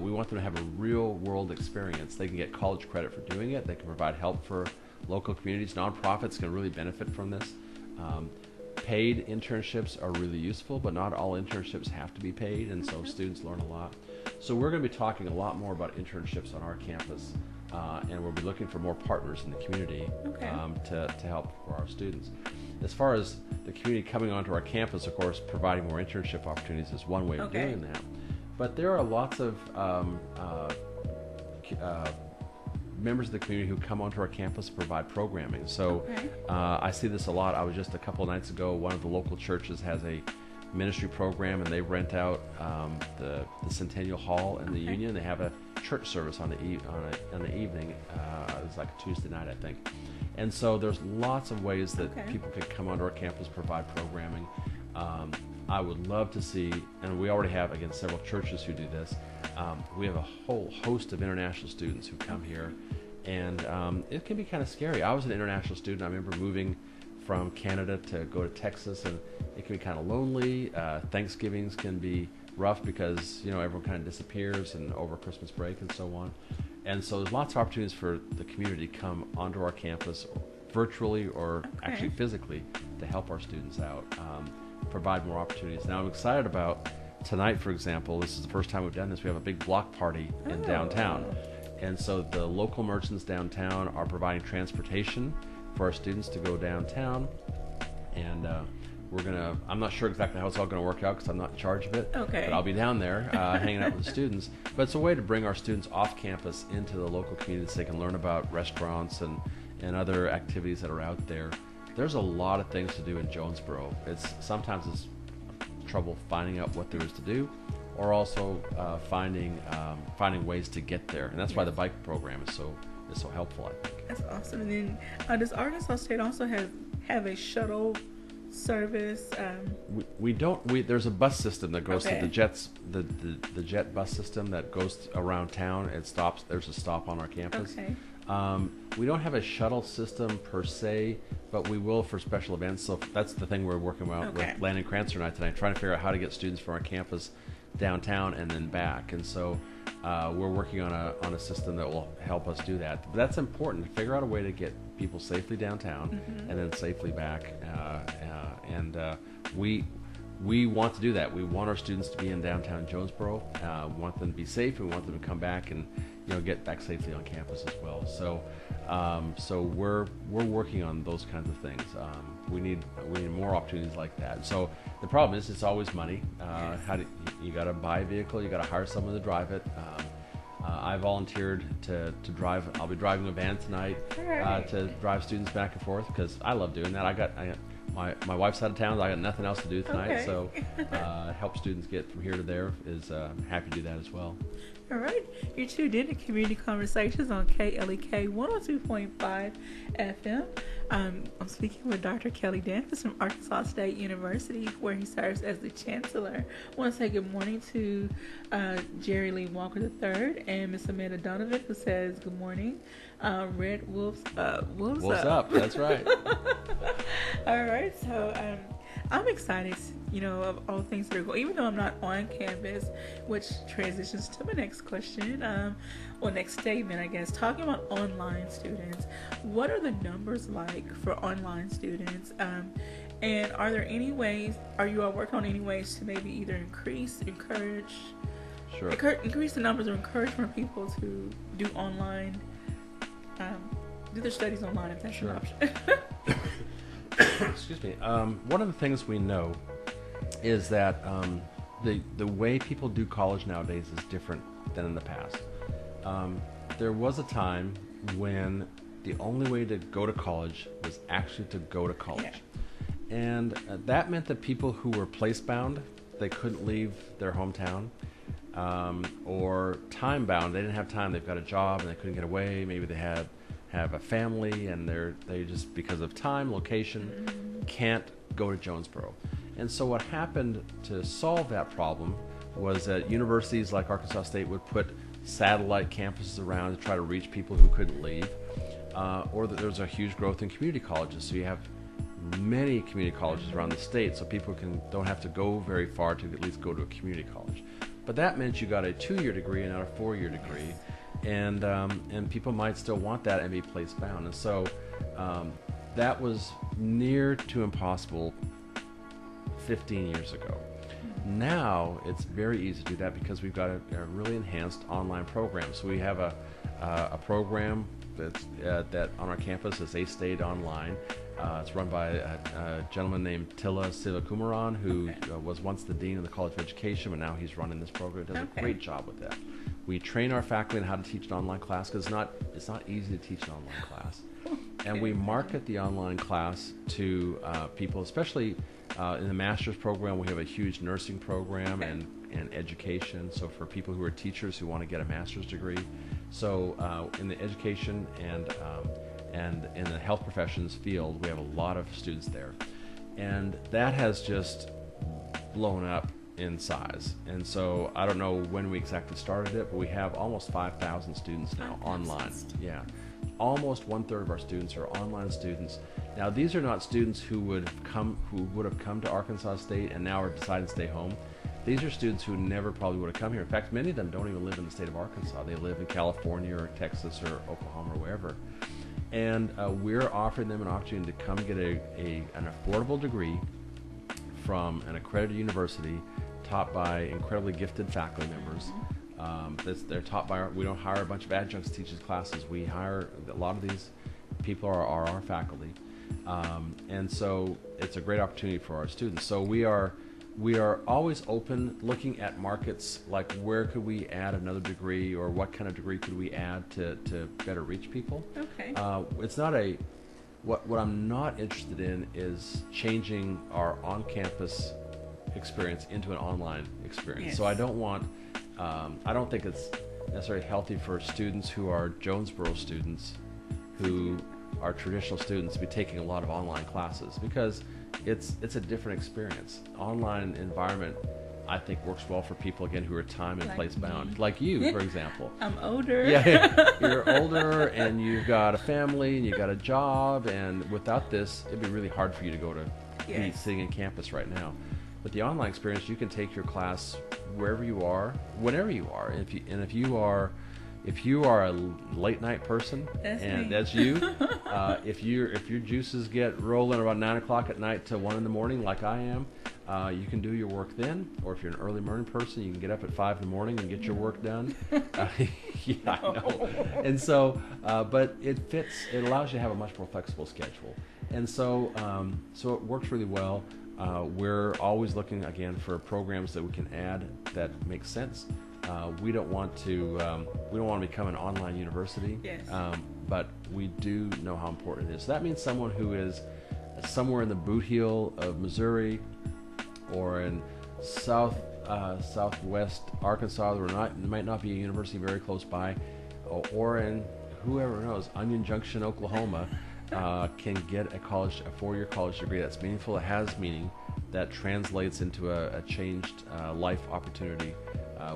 We want them to have a real-world experience. They can get college credit for doing it. They can provide help for local communities. Nonprofits can really benefit from this. Paid internships are really useful, but not all internships have to be paid, and so students learn a lot. So we're going to be talking a lot more about internships on our campus, and we'll be looking for more partners in the community to help for our students. As far as the community coming onto our campus, of course, providing more internship opportunities is one way of doing that. But there are lots of members of the community who come onto our campus to provide programming. So I see this a lot. I was just a couple of nights ago, one of the local churches has a ministry program, and they rent out the Centennial Hall in the Union. They have a church service on the evening. It was like a Tuesday night, I think. And so there's lots of ways that people can come onto our campus, provide programming. I would love to see, and we already have, again, several churches who do this. We have a whole host of international students who come here, And it can be kind of scary. I was an international student. I remember moving from Canada to go to Texas, and it can be kind of lonely. Thanksgivings can be rough because everyone kind of disappears and over Christmas break and so on. And so there's lots of opportunities for the community to come onto our campus virtually or actually physically to help our students out, provide more opportunities. Now I'm excited about tonight, for example. This is the first time we've done this. We have a big block party in downtown. And so the local merchants downtown are providing transportation for our students to go downtown. And I'm not sure exactly how it's all going to work out because I'm not in charge of it. Okay. But I'll be down there hanging out with the students. But it's a way to bring our students off campus into the local community so they can learn about restaurants and other activities that are out there. There's a lot of things to do in Jonesboro. Sometimes it's trouble finding out what there is to do, or also finding ways to get there. And that's why the bike program is so helpful, I think. That's awesome. And then does Arkansas State also have a shuttle service? We don't. There's a bus system that goes to the jets, the jet bus system that goes around town. It stops. There's a stop on our campus. Okay. We don't have a shuttle system per se, but we will for special events. So that's the thing we're working out with Landon Crancer and I tonight, trying to figure out how to get students from our campus downtown and then back. And so we're working on a system that will help us do that. But that's important, to figure out a way to get people safely downtown and then safely back. We want to do that. We want our students to be in downtown Jonesboro. We want them to be safe. We want them to come back and get back safely on campus as well. So we're working on those kinds of things. We need more opportunities like that. So the problem is it's always money. You got to buy a vehicle. You got to hire someone to drive it. I volunteered to drive. I'll be driving a van tonight to drive students back and forth because I love doing that. My wife's out of town. So I got nothing else to do tonight, so help students get from here to there. Happy to do that as well. All right, you're tuned in to Community Conversations on KLEK 102.5 FM. I'm speaking with Dr. Kelly Damphousse from Arkansas State University, where he serves as the Chancellor. I want to say good morning to Jerry Lee Walker III and Miss Amanda Donovan, who says good morning. Red Wolves up. That's right. All right, so I'm excited, of all things that are going, even though I'm not on campus, which transitions to my next question, next statement, I guess, talking about online students. What are the numbers like for online students? And are you all working on any ways to maybe either increase the numbers or encourage more people to do online, do their studies online if that's an option? Excuse me. One of the things we know is that the way people do college nowadays is different than in the past. There was a time when the only way to go to college was actually to go to college. And that meant that people who were place-bound, they couldn't leave their hometown, or time-bound, they didn't have time, they've got a job and they couldn't get away, maybe they have a family and they just, because of time, location, can't go to Jonesboro. And so what happened to solve that problem was that universities like Arkansas State would put satellite campuses around to try to reach people who couldn't leave, or that there's a huge growth in community colleges. So you have many community colleges around the state, so people don't have to go very far to at least go to a community college. But that meant you got a 2-year degree and not a 4-year degree. And people might still want that and be place bound. And so that was near to impossible 15 years ago. Now it's very easy to do that because we've got a really enhanced online program. So we have a program that on our campus is A-State Online. It's run by a gentleman named Tilla Sivakumaran, who was once the Dean of the College of Education, but now he's running this program. Does a great job with that. We train our faculty on how to teach an online class because it's not easy to teach an online class. And we market the online class to people, especially in the master's program. We have a huge nursing program and education. So for people who are teachers who want to get a master's degree. So in the education and in the health professions field, we have a lot of students there. And that has just blown up in size. And so I don't know when we exactly started it, but we have almost 5,000 students now online. Yeah. Almost 1/3 of our students are online students. Now, these are not students who would have come to Arkansas State and now are deciding to stay home. These are students who never probably would have come here. In fact, many of them don't even live in the state of Arkansas. They live in California or Texas or Oklahoma or wherever. And we're offering them an opportunity to come get an affordable degree from an accredited university taught by incredibly gifted faculty members. They're taught by we don't hire a bunch of adjuncts to teach these classes. We hire a lot of these people are our faculty, and so it's a great opportunity for our students. So we are always open, looking at markets like where could we add another degree, or what kind of degree could we add to better reach people. Okay. It's not what I'm not interested in is changing our on-campus experience into an online experience. Yes. So I don't want, I don't think it's necessarily healthy for students who are Jonesboro students, who are traditional students, to be taking a lot of online classes, because it's a different experience. Online environment, I think, works well for people, again, who are time and place bound, like you, for example. I'm older. Yeah, you're older, and you've got a family, and you've got a job, and without this, it'd be really hard for you to go to be sitting in campus right now. With the online experience, you can take your class wherever you are, whenever you are. If you are a late night person, that's you. If your juices get rolling about 9 o'clock at night to 1 in the morning, like I am, you can do your work then. Or if you're an early morning person, you can get up at 5 in the morning and get your work done. Yeah, I know. And so, but it fits. It allows you to have a much more flexible schedule. And so, so it works really well. We're always looking, again, for programs that we can add that make sense. We don't want to become an online university, but we do know how important it is. So that means someone who is somewhere in the boot heel of Missouri, or in southwest Arkansas, there might not be a university very close by, or in whoever knows, Onion Junction, Oklahoma, can get a 4-year college degree that's meaningful, that has meaning, that translates into a changed life opportunity.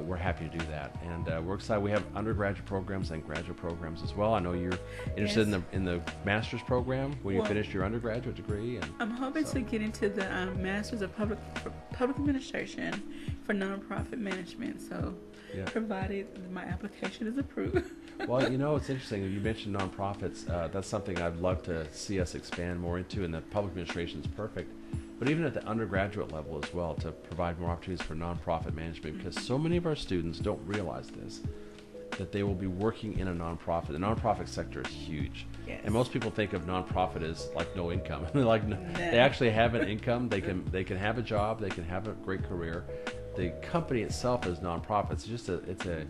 We're happy to do that, and we're excited. We have undergraduate programs and graduate programs as well. I know you're interested in the master's program when you finish your undergraduate degree. And I'm hoping to get into the Master's of Public Administration for Nonprofit Management. So, provided my application is approved. Well, you know, it's interesting. You mentioned nonprofits. That's something I'd love to see us expand more into, and the public administration is perfect. But even at the undergraduate level as well, to provide more opportunities for nonprofit management, because so many of our students don't realize this, that they will be working in a nonprofit. The nonprofit sector is huge. Yes. And most people think of nonprofit as like no income. Like they actually have an income. They can have a job. They can have a great career. The company itself is nonprofit. It's just it's a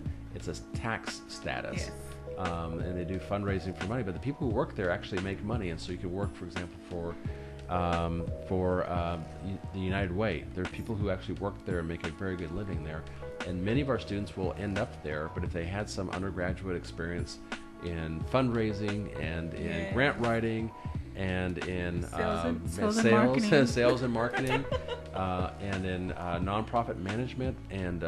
tax status. Yes. And they do fundraising for money. But the people who work there actually make money. And so you can work, for example, for the United Way. There are people who actually work there and make a very good living there. And many of our students will end up there, but if they had some undergraduate experience in fundraising and in grant writing and in sales and marketing and in nonprofit management and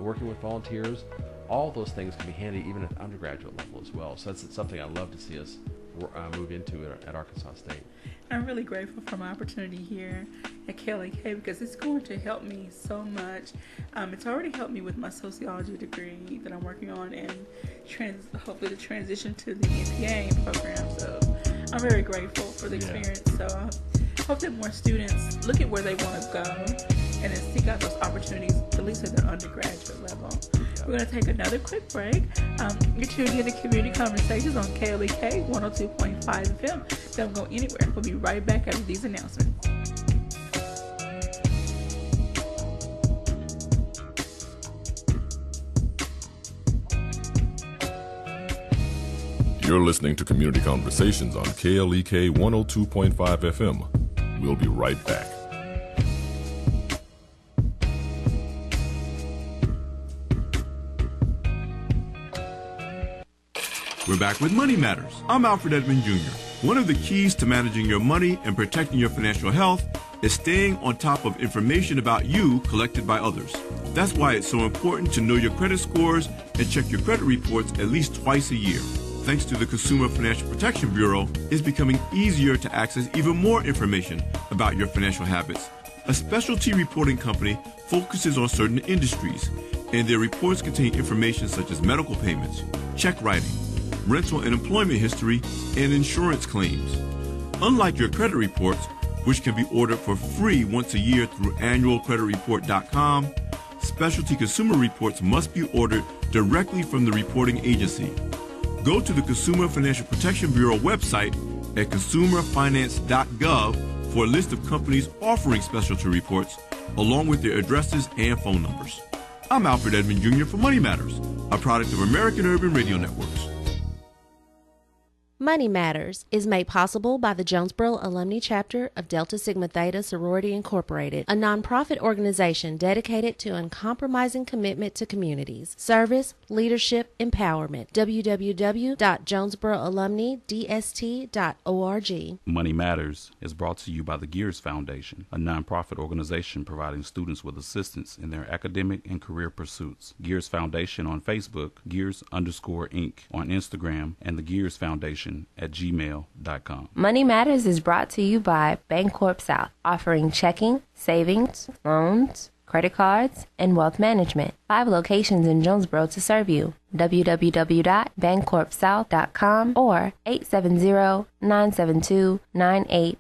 working with volunteers, all those things can be handy even at the undergraduate level as well. So that's something I'd love to see us move into at Arkansas State. I'm really grateful for my opportunity here at KLAK, because it's going to help me so much. It's already helped me with my sociology degree that I'm working on, and hopefully the transition to the MPA program. So I'm very grateful for the experience. So I hope that more students look at where they want to go and then seek out those opportunities, at least at the undergraduate level. We're going to take another quick break. You're tuned in to Community Conversations on KLAK 102.5 FM. Don't go anywhere. We'll be right back after these announcements. You're listening to Community Conversations on KLEK 102.5 FM. We'll be right back. We're back with Money Matters. I'm Alfred Edmond Jr. One of the keys to managing your money and protecting your financial health is staying on top of information about you collected by others. That's why it's so important to know your credit scores and check your credit reports at least twice a year. Thanks to the Consumer Financial Protection Bureau, it's becoming easier to access even more information about your financial habits. A specialty reporting company focuses on certain industries, and their reports contain information such as medical payments, check writing, rental and employment history, and insurance claims. Unlike your credit reports, which can be ordered for free once a year through annualcreditreport.com, specialty consumer reports must be ordered directly from the reporting agency. Go to the Consumer Financial Protection Bureau website at consumerfinance.gov for a list of companies offering specialty reports, along with their addresses and phone numbers. I'm Alfred Edmond Jr. for Money Matters, a product of American Urban Radio Networks. Money Matters is made possible by the Jonesboro Alumni Chapter of Delta Sigma Theta Sorority Incorporated, a nonprofit organization dedicated to uncompromising commitment to communities, service, leadership, empowerment. www.jonesboroalumnidst.org. Money Matters is brought to you by the Gears Foundation, a nonprofit organization providing students with assistance in their academic and career pursuits. Gears Foundation on Facebook, Gears_Inc. on Instagram, and the Gears Foundation at gmail.com. Money Matters is brought to you by Bancorp South, offering checking, savings, loans, credit cards, and wealth management. 5 locations in Jonesboro to serve you. www.bancorpsouth.com or 870-972-9800.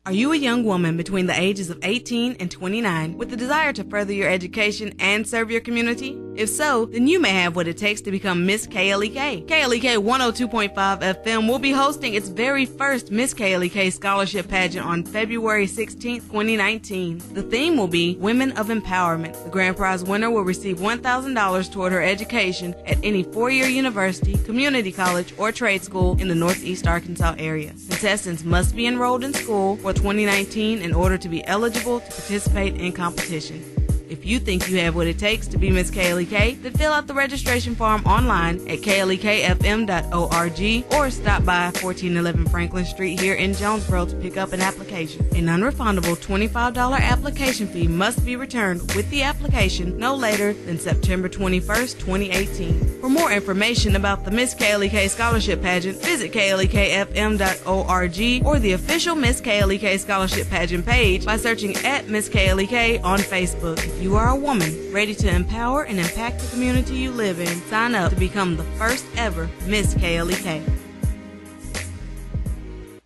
Are you a young woman between the ages of 18 and 29 with the desire to further your education and serve your community? If so, then you may have what it takes to become Miss KLEK. KLEK 102.5 FM will be hosting its very first Miss KLEK scholarship pageant on February 16, 2019. The theme will be Women of Empowerment. The grand prize winner will receive $1,000 toward her education at any 4-year university, community college, or trade school in the Northeast Arkansas area. Contestants must be enrolled in school for 2019 in order to be eligible to participate in competition. If you think you have what it takes to be Miss KLEK, then fill out the registration form online at klekfm.org or stop by 1411 Franklin Street here in Jonesboro to pick up an application. A non-refundable $25 application fee must be returned with the application no later than September 21st, 2018. For more information about the Miss KLEK Scholarship Pageant, visit klekfm.org or the official Miss KLEK Scholarship Pageant page by searching at Miss KLEK on Facebook. If you are a woman ready to empower and impact the community you live in, sign up to become the first ever Miss KLEK.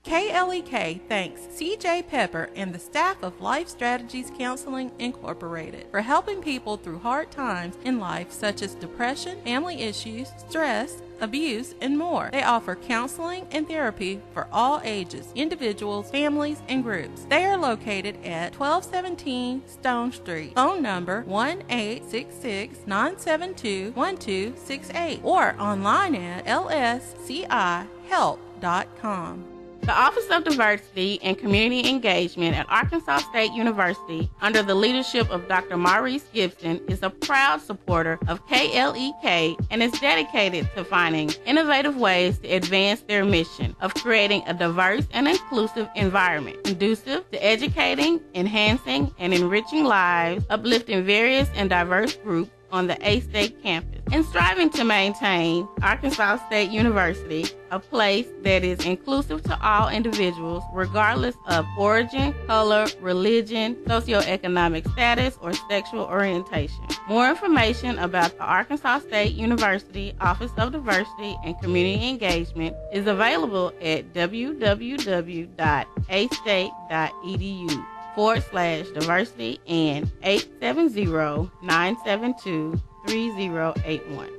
KLEK thanks CJ Pepper and the staff of Life Strategies Counseling Incorporated for helping people through hard times in life such as depression, family issues, stress, abuse, and more. They offer counseling and therapy for all ages, individuals, families, and groups. They are located at 1217 Stone Street. Phone number 1-866-972-1268 or online at lscihelp.com. The Office of Diversity and Community Engagement at Arkansas State University, under the leadership of Dr. Maurice Gibson, is a proud supporter of KLEK and is dedicated to finding innovative ways to advance their mission of creating a diverse and inclusive environment, conducive to educating, enhancing, and enriching lives, uplifting various and diverse groups on the A-State campus, and striving to maintain Arkansas State University a place that is inclusive to all individuals regardless of origin, color, religion, socioeconomic status, or sexual orientation. More information about the Arkansas State University Office of Diversity and Community Engagement is available at www.astate.edu/diversity and 870-972-3081.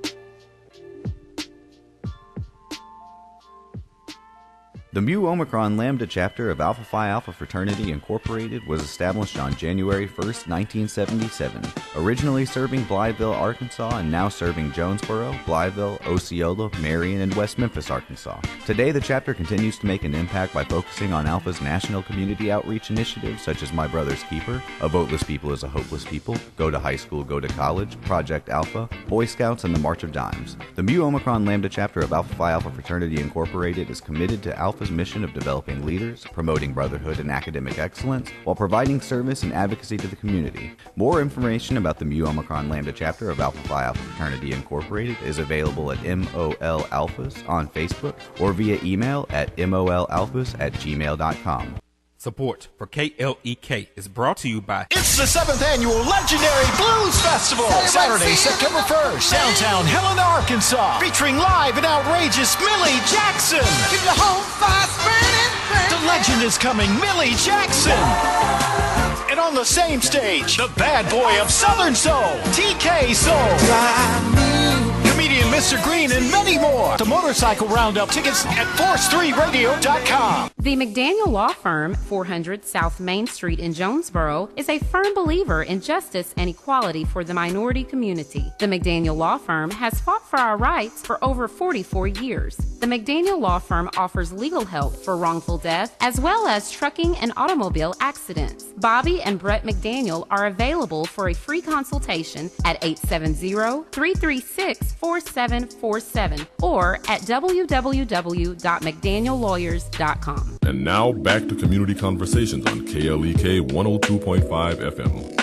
The Mu Omicron Lambda chapter of Alpha Phi Alpha Fraternity Incorporated was established on January 1st, 1977, originally serving Blytheville, Arkansas, and now serving Jonesboro, Blytheville, Osceola, Marion, and West Memphis, Arkansas. Today, the chapter continues to make an impact by focusing on Alpha's national community outreach initiatives such as My Brother's Keeper, A Voteless People is a Hopeless People, Go to High School, Go to College, Project Alpha, Boy Scouts, and the March of Dimes. The Mu Omicron Lambda chapter of Alpha Phi Alpha Fraternity Incorporated is committed to Alpha's campus mission of developing leaders, promoting brotherhood and academic excellence, while providing service and advocacy to the community. More information about the Mu Omicron Lambda chapter of Alpha Phi Alpha Fraternity Incorporated is available at MOL Alphas on Facebook or via email at molalphas@gmail.com. Support for KLEK is brought to you by... It's the 7th Annual Legendary Blues Festival, Saturday, September 1st, downtown Helena, Arkansas, featuring live and outrageous Millie Jackson. Keep the whole fire burning. The legend is coming, Millie Jackson. And on the same stage, the bad boy of Southern Soul, TK Soul. Comedian Mr. Green and many more. The Motorcycle Roundup, tickets at force3radio.com. The McDaniel Law Firm, 400 South Main Street in Jonesboro, is a firm believer in justice and equality for the minority community. The McDaniel Law Firm has fought for our rights for over 44 years. The McDaniel Law Firm offers legal help for wrongful death as well as trucking and automobile accidents. Bobby and Brett McDaniel are available for a free consultation at 870-336-4747 or at www.mcdaniellawyers.com. And now back to Community Conversations on KLEK 102.5 FM.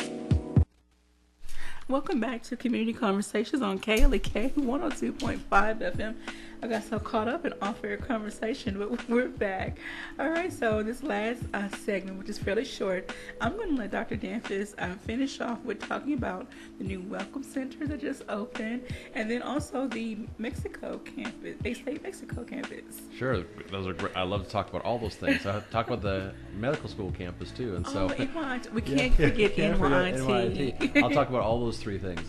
Welcome back to Community Conversations on KLEK 102.5 FM. I got so caught up in off-air conversation, but we're back. All right, so this last segment, which is fairly short, I'm going to let Dr. Damphousse finish off with talking about the new Welcome Center that just opened, and then also the Mexico campus, A-State Mexico campus. Sure, those are great. I love to talk about all those things. I talk about the medical school campus too, and so NYT. We can't forget NYT. I'll talk about all those three things.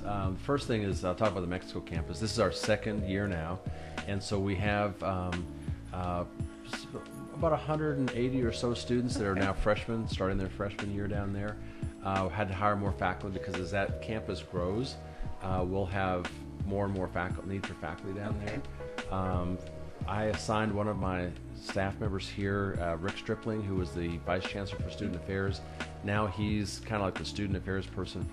First thing is I'll talk about the Mexico campus. This is our second year now. And so we have about 180 or so students that are now freshmen, starting their freshman year down there. Had to hire more faculty because as that campus grows, we'll have more and more need for faculty down there. I assigned one of my staff members here, Rick Stripling, who was the Vice Chancellor for Student Affairs. Now he's kind of like the Student Affairs person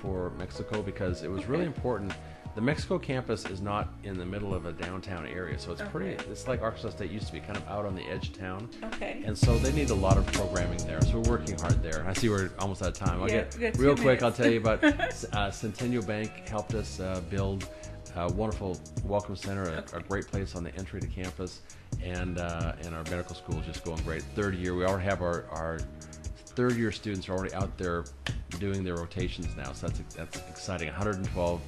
for Mexico because it was really important. The Mexico campus is not in the middle of a downtown area, so it's it's like Arkansas State used to be, kind of out on the edge of town. Okay. And so they need a lot of programming there, so we're working hard there. I see we're almost out of time. I'll get real quick, I'll tell you about Centennial Bank helped us build a wonderful welcome center, a great place on the entry to campus, and our medical school is just going great. Third year, we already have our third-year students are already out there doing their rotations now, so that's exciting. 112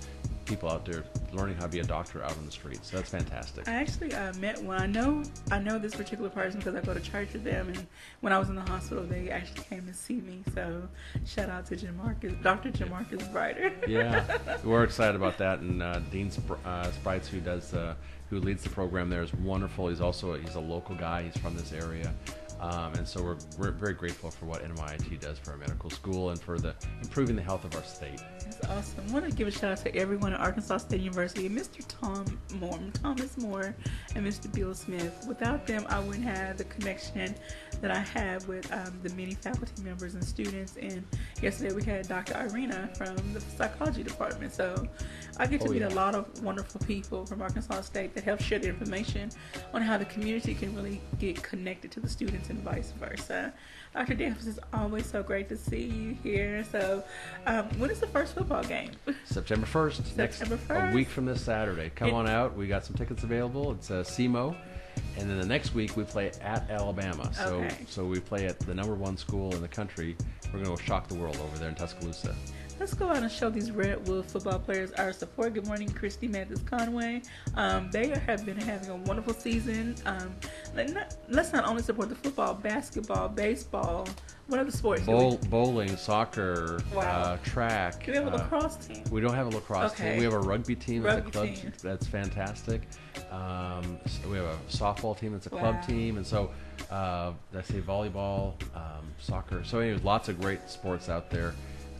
people out there learning how to be a doctor out on the street, so that's fantastic. I actually met one. I know this particular person because I go to church with them, and when I was in the hospital, they actually came and see me. So shout out to Dr. Jamarcus Brighter. Yeah, we're excited about that, and Dean Sprites, who leads the program there, is wonderful. He's a local guy. He's from this area. And so we're very grateful for what NYT does for our medical school and for improving the health of our state. That's awesome. I want to give a shout out to everyone at Arkansas State University, Mr. Thomas Moore, and Mr. Bill Smith. Without them, I wouldn't have the connection that I have with the many faculty members and students. And yesterday we had Dr. Irina from the psychology department. So I get to meet a lot of wonderful people from Arkansas State that help share the information on how the community can really get connected to the students and vice versa. Dr. Damphousse, it's always so great to see you here. So when is the first football game? September 1st. A week from this Saturday. Come on out. We got some tickets available. It's SEMO. And then the next week we play at Alabama. So we play at the #1 school in the country. We're going to shock the world over there in Tuscaloosa. Let's go out and show these Redwood football players our support. Good morning, Christy Mathis Conway. They have been having a wonderful season. Let's not only support the football, basketball, baseball. What other sports? Bowling, soccer, track. Do we have a lacrosse team? We don't have a lacrosse team. We have a rugby team. That's a club team. That's fantastic. So we have a softball team. That's a club team. And so I say volleyball, soccer. So anyway, lots of great sports out there.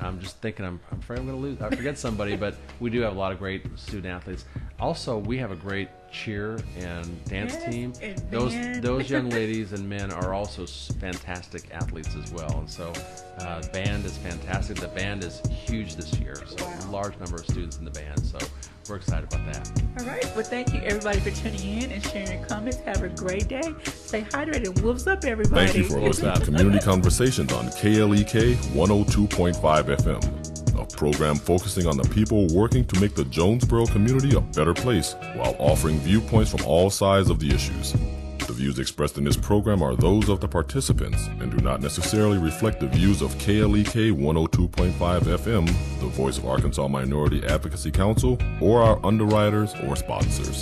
I'm just thinking, I'm afraid I'm going to lose. I forget somebody, but we do have a lot of great student athletes. Also, we have a great cheer and dance team. and Those young ladies and men are also fantastic athletes as well. And so band is fantastic. The band is huge this year, so a large number of students in the band. So we're excited about that. All right. Well, thank you everybody for tuning in and sharing your comments. Have a great day. Stay hydrated and wolves up, everybody. Thank you for listening to Community Conversations on KLEK 102.5 FM, a program focusing on the people working to make the Jonesboro community a better place while offering viewpoints from all sides of the issues. The views expressed in this program are those of the participants and do not necessarily reflect the views of KLEK 102.5 FM, the voice of Arkansas Minority Advocacy Council, or our underwriters or sponsors.